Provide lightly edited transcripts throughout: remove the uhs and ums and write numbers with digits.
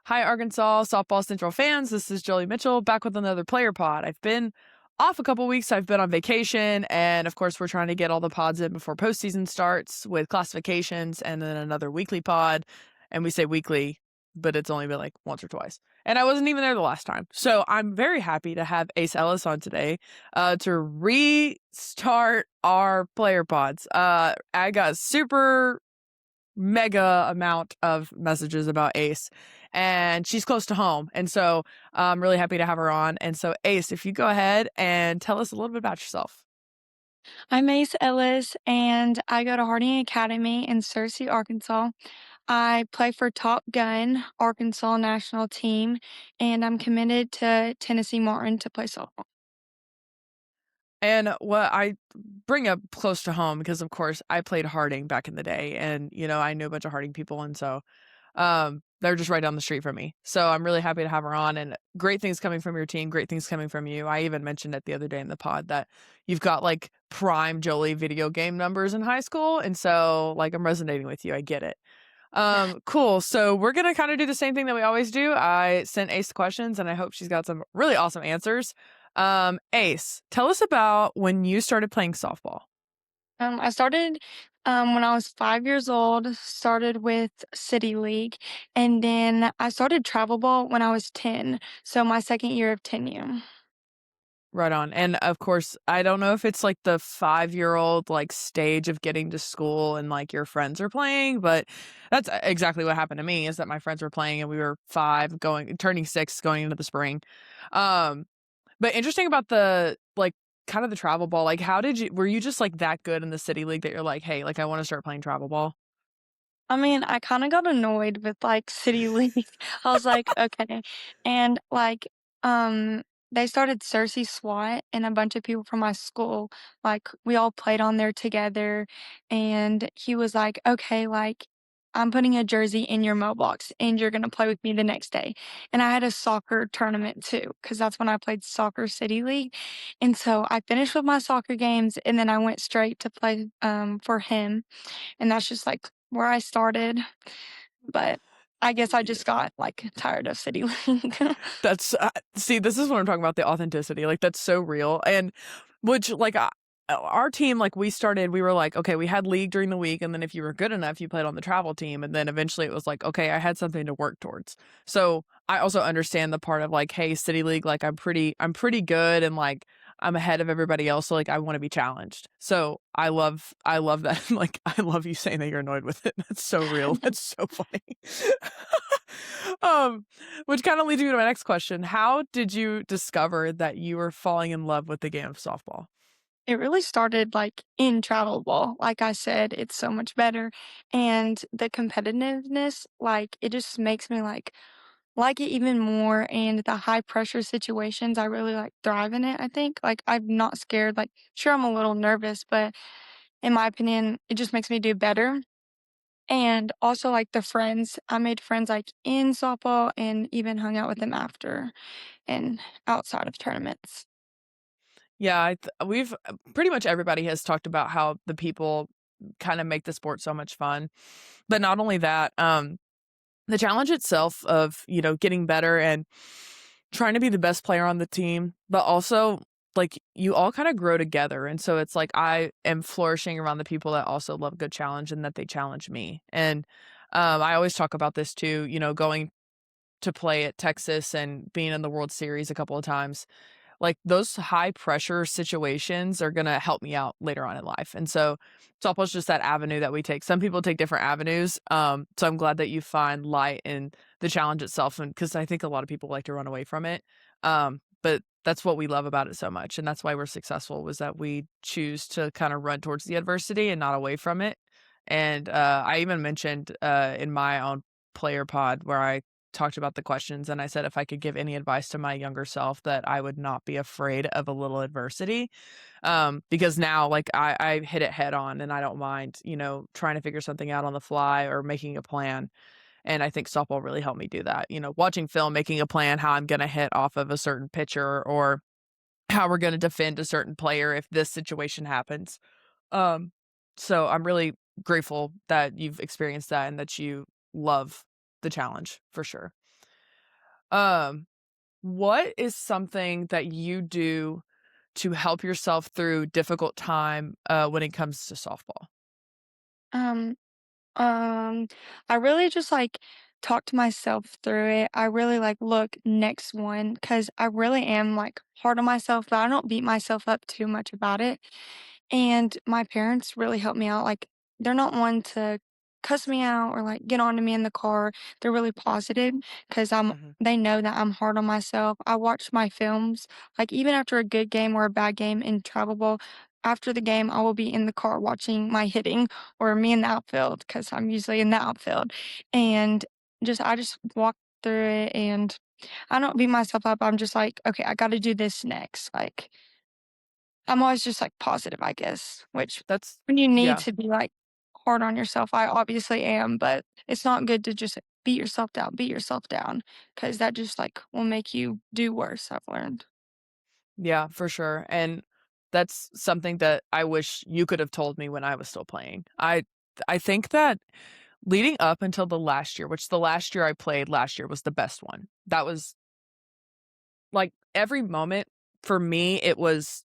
Hi, Arkansas Softball Central fans. This is Joley Mitchell back with another player pod. I've been off a couple weeks. I've been on vacation, and of course, we're trying to get all the pods in before postseason starts with classifications and then another weekly pod. And we say weekly, but it's only been like once or twice. And I wasn't even there the last time. So I'm very happy to have Ellis on today to restart our player pods. I got super mega amount of messages about Ace, and she's close to home. And so I'm really happy to have her on. And so, Ace, if you go ahead and tell us a little bit about yourself. I'm Ace Ellis, and I go to Harding Academy in Searcy, Arkansas. I play for Top Gun, Arkansas national team, and I'm committed to Tennessee Martin to play softball. And what I bring up close to home because, of course, I played Harding back in the day, and I know a bunch of Harding people, and so they're just right down the street from me. So I'm really happy to have her on, and great things coming from your team, great things coming from you. I even mentioned it the other day in the pod that you've got like prime Joley video game numbers in high school, and so like I'm resonating with you. I get it. Cool. So we're gonna kind of do the same thing that we always do. I sent Ace the questions, and I hope she's got some really awesome answers. Ace, tell us about when you started playing softball. I started when I was 5 years old, started with City League, and then I started travel ball when I was 10, so my second year of tenure. Right on. And of course, I don't know if it's like the 5-year-old like stage of getting to school and like your friends are playing, but that's exactly what happened to me is that my friends were playing and we were 5 going turning 6 going into the spring. Um but interesting about the like kind of the travel ball. Like how did you were you just like that good in the city league that you're like, "Hey, like I want to start playing travel ball?" I mean, I kinda got annoyed with, like, City League. I was like, "Okay." And, they started Cersei SWAT, and a bunch of people from my school, like, we all played on there together, and he was like, "Okay, like, I'm putting a jersey in your mailbox, and you're gonna play with me the next day." And I had a soccer tournament too, because that's when I played soccer City League, and so I finished with my soccer games, and then I went straight to play, for him, and that's just, like, where I started, but I guess I just got, like, tired of City League. That's see, this is what I'm talking about, the authenticity, like, that's so real, and which, like, our team, like, we were like, okay, we had league during the week, and then if you were good enough, you played on the travel team, and then eventually it was like, okay, I had something to work towards. So, I also understand the part of, like, hey, city league, like, I'm pretty good, and, like, I'm ahead of everybody else, so, like, I wanna be challenged. So, I love that, like, I love you saying that you're annoyed with it. That's so real, that's so funny. Um, which kinda leads me to my next question. How did you discover that you were falling in love with the game of softball? It really started, like, in travel ball. Like I said, it's so much better, and the competitiveness, like, it just makes me, like it even more, and the high pressure situations, I really, like, thrive in it, I think. Like, I'm not scared, like, sure, I'm a little nervous, but in my opinion, it just makes me do better. And also, like, the friends I made friends, like, in softball and even hung out with them after and outside of tournaments. Yeah, we've pretty much everybody has talked about how the people kinda make the sport so much fun. But not only that, the challenge itself of, getting better and trying to be the best player on the team, but also, like, you all kinda grow together, and so it's like I am flourishing around the people that also love a good challenge and that they challenge me, and, I always talk about this too, going to play at Texas and being in the World Series a couple of times. Like, those high pressure situations are gonna help me out later on in life, and so softball's just that avenue that we take. Some people take different avenues, so I'm glad that you find light in the challenge itself, and because I think a lot of people like to run away from it, but that's what we love about it so much, and that's why we're successful, was that we choose to kinda run towards the adversity and not away from it, and, I even mentioned, in my own player pod where I talked about the questions, and I said if I could give any advice to my younger self that I would not be afraid of a little adversity, because now, like, I hit it head on and I don't mind, trying to figure something out on the fly or making a plan, and I think softball really helped me do that, watching film, making a plan how I'm gonna hit off of a certain pitcher or how we're gonna defend a certain player if this situation happens. Um, so I'm really grateful that you've experienced that and that you love the challenge for sure. Um, what is something that you do to help yourself through difficult time, when it comes to softball? Um Um, I really just, like, talk to myself through it. I really, like, look next one because I really am, like, hard on myself, but I don't beat myself up too much about it. And my parents really help me out, like, they're not one to cuss me out or, like, get on to me in the car. They're really positive because Mhm. they know that I'm hard on myself. I watch my films, like, even after a good game or a bad game in travel ball, after the game, I will be in the car watching my hitting or me in the outfield because 'cause I'm usually in the outfield, and I just walk through it, and I don't beat myself up. I'm just like, "Okay, I gotta do this next." Like, I'm always just, like, positive, I guess, which That's when you need yeah. to be, like, hard on yourself, I obviously am, but it's not good to just beat yourself down, because that just, like, will make you do worse, I've learned. Yeah, for sure, and that's something that I wish you could have told me when I was still playing. I think that leading up until the last year, which the last year I played last year was the best one. That was like, every moment for me, it was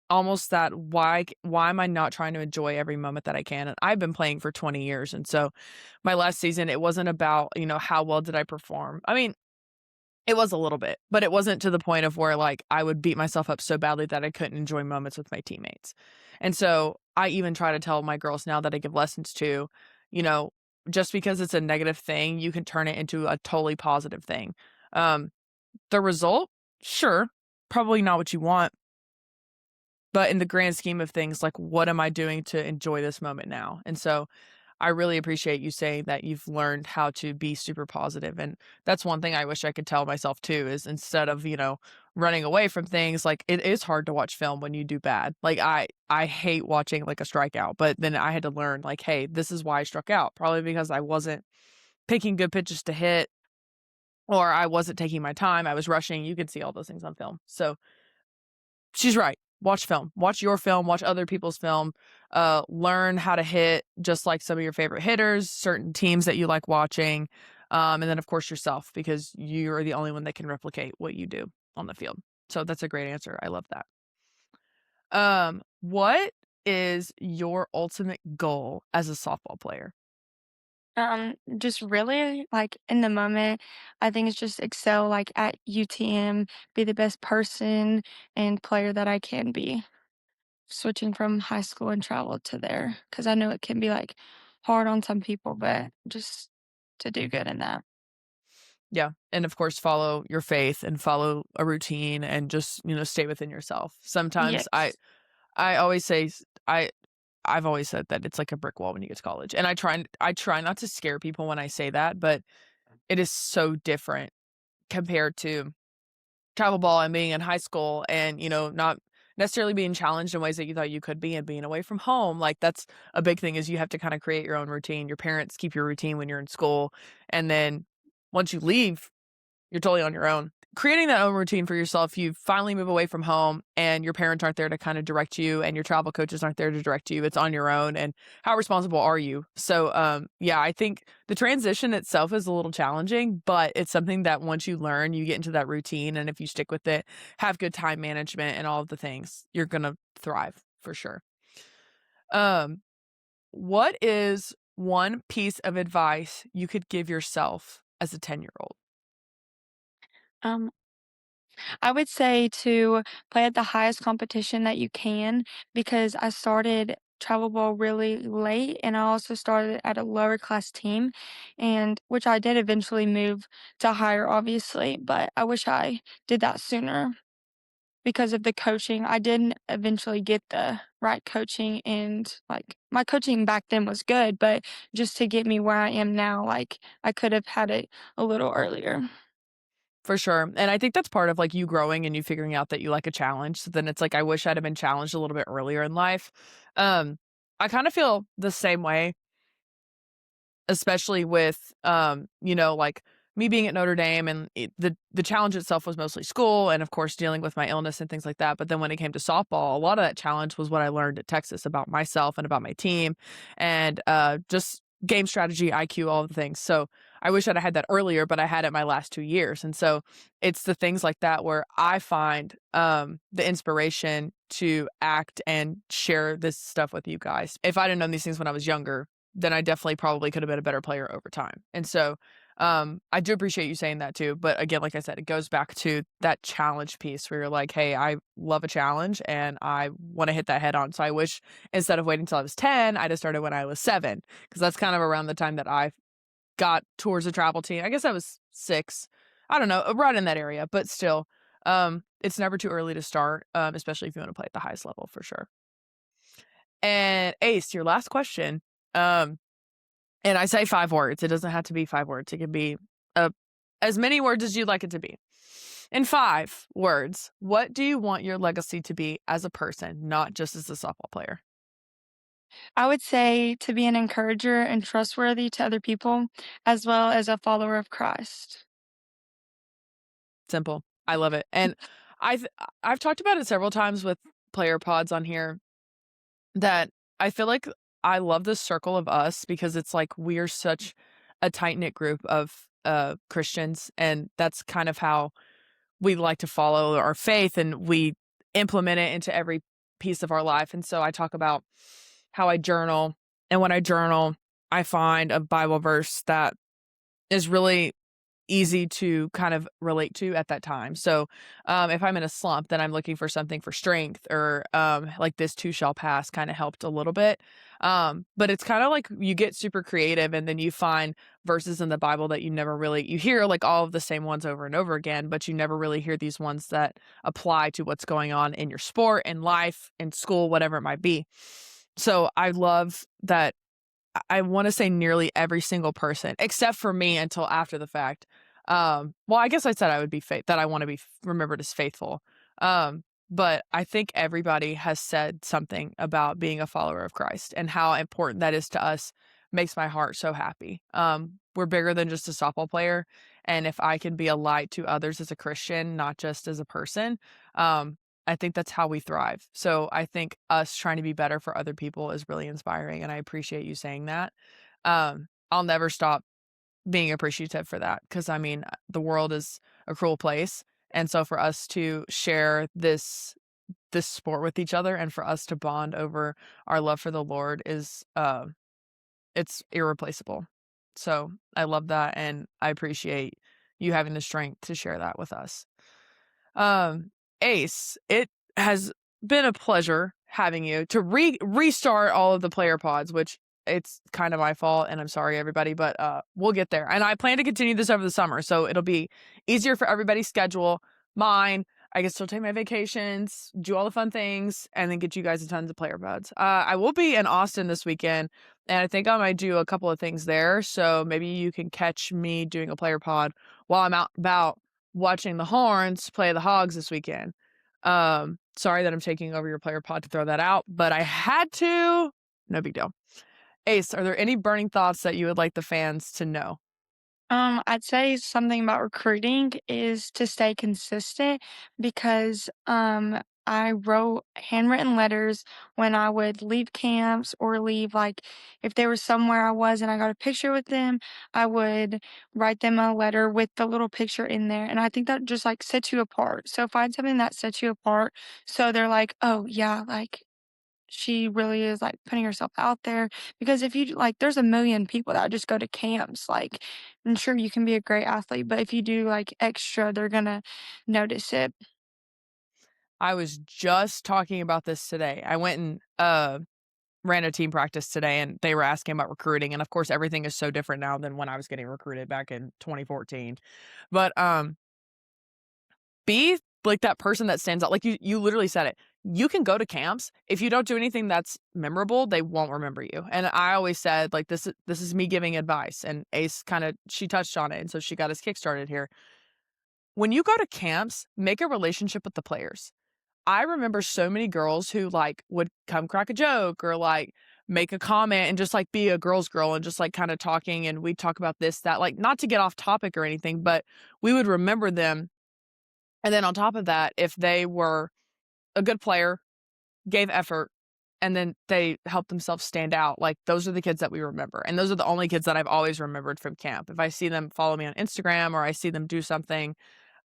almost that why am I not trying to enjoy every moment that I can? And I've been playing for 20 years, and so my last season, it wasn't about, how well did I perform. I mean, it was a little bit, but it wasn't to the point of where, like, I would beat myself up so badly that I couldn't enjoy moments with my teammates. And so, I even try to tell my girls now that I give lessons to, you know, just because it's a negative thing, you can turn it into a totally positive thing. Um, the result? Sure, probably not what you want, but in the grand scheme of things, like, what am I doing to enjoy this moment now? And so, I really appreciate you saying that you've learned how to be super positive, and that's one thing I wish I could tell myself too is instead of, running away from things, like, it is hard to watch film when you do bad. Like, I hate watching, like, a strikeout, but then I had to learn, like, "Hey, this is why I struck out, probably because I wasn't picking good pitches to hit, or I wasn't taking my time, I was rushing." You could see all those things on film. So, she's right. Watch film. Watch your film, watch other people's film, learn how to hit just like some of your favorite hitters, certain teams that you like watching, and then, of course, yourself because you're the only one that can replicate what you do on the field. So that's a great answer. I love that. What is your ultimate goal as a softball player? Just really, like, in the moment, I think it's just excel, like, at UTM, be the best person and player that I can be, switching from high school and travel to there, because I know it can be, like, hard on some people, but just to do good in that. Yeah, and of course, follow your faith and follow a routine and just, stay within yourself. Sometimes Yes. I always say I've always said that it's like a brick wall when you get to college, and I try not to scare people when I say that, but it is so different compared to travel ball and being in high school and, not necessarily being challenged in ways that you thought you could be and being away from home. Like, that's a big thing is you have to kinda create your own routine. Your parents keep your routine when you're in school, and then once you leave you're totally on your own. Creating that own routine for yourself, you finally move away from home and your parents aren't there to kind of direct you and your travel coaches aren't there to direct you. It's on your own. And how responsible are you? So, yeah, I think the transition itself is a little challenging, but it's something that once you learn, you get into that routine. And if you stick with it, have good time management and all of the things, you're going to thrive for sure. Um, what is one piece of advice you could give yourself as a 10-year-old? Um, I would say to play at the highest competition that you can because I started travel ball really late and I also started at a lower class team and which I did eventually move to higher obviously, but I wish I did that sooner because of the coaching. I didn't eventually get the right coaching and like my coaching back then was good, but just to get me where I am now, like I could have had it a little earlier. For sure, and I think that's part of, like, you growing and you figuring out that you like a challenge, so then it's like, I wish I'd have been challenged a little bit earlier in life. Um, I kinda feel the same way, especially with, like, me being at Notre Dame and the challenge itself was mostly school and, of course, dealing with my illness and things like that, but then when it came to softball, a lot of that challenge was what I learned at Texas about myself and about my team, and, just game strategy, IQ, all the things. So I wish I'd had that earlier, but I had it my last 2 years. And so it's the things like that where I find the inspiration to act and share this stuff with you guys. If I'd have known these things when I was younger, then I definitely probably could have been a better player over time. And so I do appreciate you saying that too. But again, like I said, it goes back to that challenge piece where you're like, hey, I love a challenge and I want to hit that head on. So I wish instead of waiting until I was 10, I just started when I was 7, because that's kind of around the time that I got towards the travel team. I guess I was 6. I don't know, right in that area, but still, it's never too early to start, especially if you want to play at the highest level for sure. And Ace, your last question. Um, and I say 5 words. It doesn't have to be 5 words. It can be uh, as many words as you'd like it to be. In 5 words, what do you want your legacy to be as a person, not just as a softball player? I would say to be an encourager and trustworthy to other people, as well as a follower of Christ. Simple. I love it. And I've I've talked about it several times with player pods on here that I feel like I love this circle of us because it's like we're such a tight-knit group of Christians, and that's kind of how we like to follow our faith, and we implement it into every piece of our life. And so I talk about how I journal, and when I journal, I find a Bible verse that is really easy to kind of relate to at that time. So, if I'm in a slump, then I'm looking for something for strength, or like this too shall pass kind of helped a little bit. But it's kind of like you get super creative and then you find verses in the Bible that you never really you hear like all of the same ones over and over again, but you never really hear these ones that apply to what's going on in your sport, in life, in school, whatever it might be. So I love that I wanna say nearly every single person, except for me until after the fact. Well, I guess I said I would be that I wanna be remembered as faithful. But I think everybody has said something about being a follower of Christ and how important that is to us makes my heart so happy. We're bigger than just a softball player, and if I can be a light to others as a Christian, not just as a person, um, I think that's how we thrive. So I think us trying to be better for other people is really inspiring, and I appreciate you saying that. I'll never stop being appreciative for that because I mean, the world is a cruel place, and so for us to share this sport with each other and for us to bond over our love for the Lord is it's irreplaceable. So I love that, and I appreciate you having the strength to share that with us. Um, Ace, it has been a pleasure having you to restart all of the player pods, which it's kind of my fault, and I'm sorry everybody, but we'll get there. And I plan to continue this over the summer, so it'll be easier for everybody's schedule. Mine, I can still take my vacations, do all the fun things, and then get you guys a tons of player pods. I will be in Austin this weekend, and I think I might do a couple of things there. So maybe you can catch me doing a player pod while I'm out about watching the Horns play the Hogs this weekend. Sorry that I'm taking over your player pod to throw that out, but I had to. No big deal. Ace, are there any burning thoughts that you would like the fans to know? I'd say something about recruiting is to stay consistent because I wrote handwritten letters when I would leave camps or leave like if there was somewhere I was and I got a picture with them, I would write them a letter with the little picture in there. And I think that just like sets you apart. So find something that sets you apart so they're like, "Oh, yeah, like she really is, like, putting herself out there, because if you like, there's a million people that just go to camps, like, and sure, you can be a great athlete, but if you do, like, extra, they're gonna notice it. I was just talking about this today. I went and ran a team practice today and they were asking about recruiting. And of course, everything is so different now than when I was getting recruited back in 2014. But be like that person that stands out. Like you literally said it. You can go to camps. If you don't do anything that's memorable, they won't remember you. And I always said, like, this is me giving advice. And Ace kind of she touched on it. And so she got us kickstarted here. When you go to camps, make a relationship with the players. I remember so many girls who, like, would come crack a joke or, like, make a comment and just, like, be a girl's girl and just, like, kinda talking, and we'd talk about this, that, like, not to get off topic or anything, but we would remember them, and then on top of that, if they were a good player, gave effort, and then they help themselves stand out. Like, those are the kids that we remember, and those are the only kids that I've always remembered from camp. If I see them follow me on Instagram or I see them do something,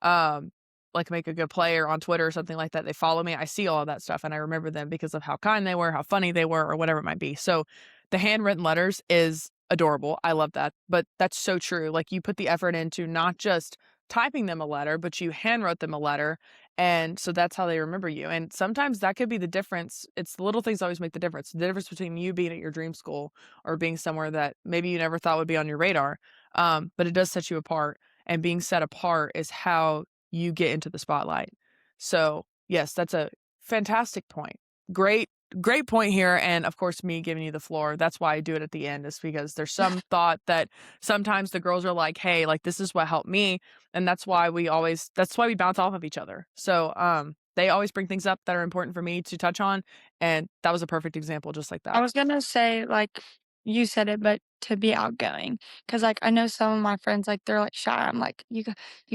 um, like make a good play or on Twitter or something like that, they follow me, I see all of that stuff, and I remember them because of how kind they were, how funny they were, or whatever it might be. So, the handwritten letters is adorable. I love that, but that's so true. Like, you put the effort into not just typing them a letter, but you handwrote them a letter, and so that's how they remember you. And sometimes that could be the difference. It's the little things always make the difference. The difference between you being at your dream school or being somewhere that maybe you never thought would be on your radar. But it does set you apart. And being set apart is how you get into the spotlight. So, yes, that's a fantastic point. Great, great point here. And of course, me giving you the floor. That's why I do it at the end, is because there's some thought that sometimes the girls are like, hey, like, this is what helped me, and that's why we bounce off of each other. So, they always bring things up that are important for me to touch on, and that was a perfect example just like I that. was gonna say, like, you said it, but to be outgoing, because like, I know some of my friends, like, they're, like, shy. I'm like, you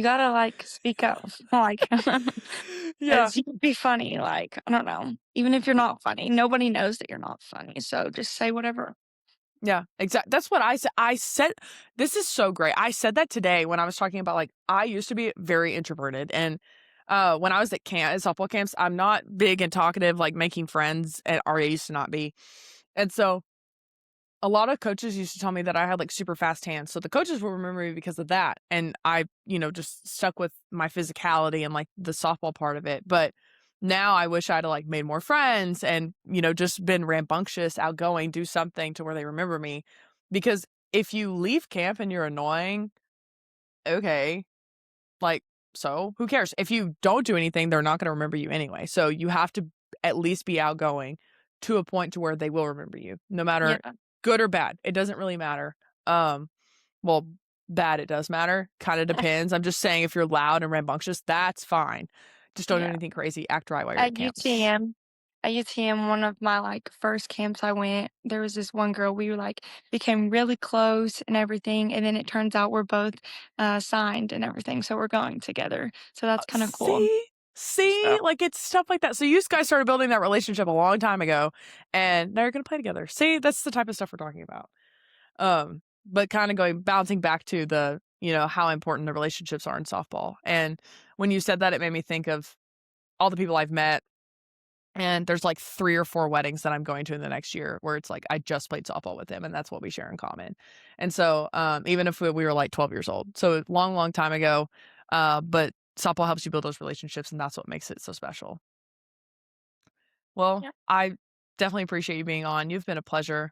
gotta, like, speak up." Like, Yeah. 'cause you could be funny, like, I don't know. Even if you're not funny, nobody knows that you're not funny, so just say whatever. Yeah, exactly. That's what I said this is so great. I said that today when I was talking about, like, I used to be very introverted, and, when I was at softball camps, I'm not big and talkative, like, making friends, or I used to not be. And so a lot of coaches used to tell me that I had, like, super fast hands, so the coaches will remember me because of that, and I, just stuck with my physicality and, like, the softball part of it. But now I wish I'd have, like, made more friends and, just been rambunctious, outgoing, do something to where they remember me, because if you leave camp and you're annoying, okay, like, so who cares? If you don't do anything, they're not gonna remember you anyway. So you have to at least be outgoing to a point to where they will remember you, no matter Yeah, good or bad. It doesn't really matter. Um, well, bad, it does matter. Kind of depends. I'm just saying if you're loud and rambunctious, that's fine. Just don't do yeah. anything crazy. Act dry while you're at At camp. UTM at UTM, one of my, like, first camps I went, there was this one girl, we were, like, became really close and everything, and then it turns out we're both, signed and everything, so we're going together, so that's kinda cool. See? So, See? Like, it's stuff like that. So you guys started building that relationship a long time ago, and now you're gonna play together. See? That's the type of stuff we're talking about. But kinda bouncing back to the, how important the relationships are in softball, and when you said that, it made me think of all the people I've met, and there's, like, 3 or 4 weddings that I'm going to in the next year where it's like, I just played softball with him, and that's what we share in common. And so, even if we were, like, 12 years old, so long, long time ago, but softball helps you build those relationships, and that's what makes it so special. Well, yeah. I definitely appreciate you being on. You've been a pleasure.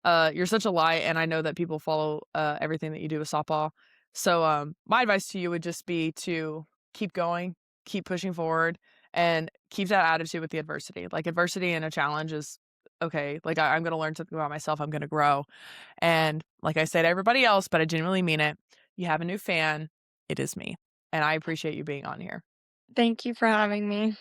You're such a light, and I know that people follow everything that you do with softball. So, my advice to you would just be to keep going, keep pushing forward, and keep that attitude with the adversity. Like, adversity and a challenge is okay. Like, I'm going to learn something about myself. I'm going to grow. And like I say to everybody else, but I genuinely mean it, you have a new fan. It is me. And I appreciate you being on here. Thank you for having me.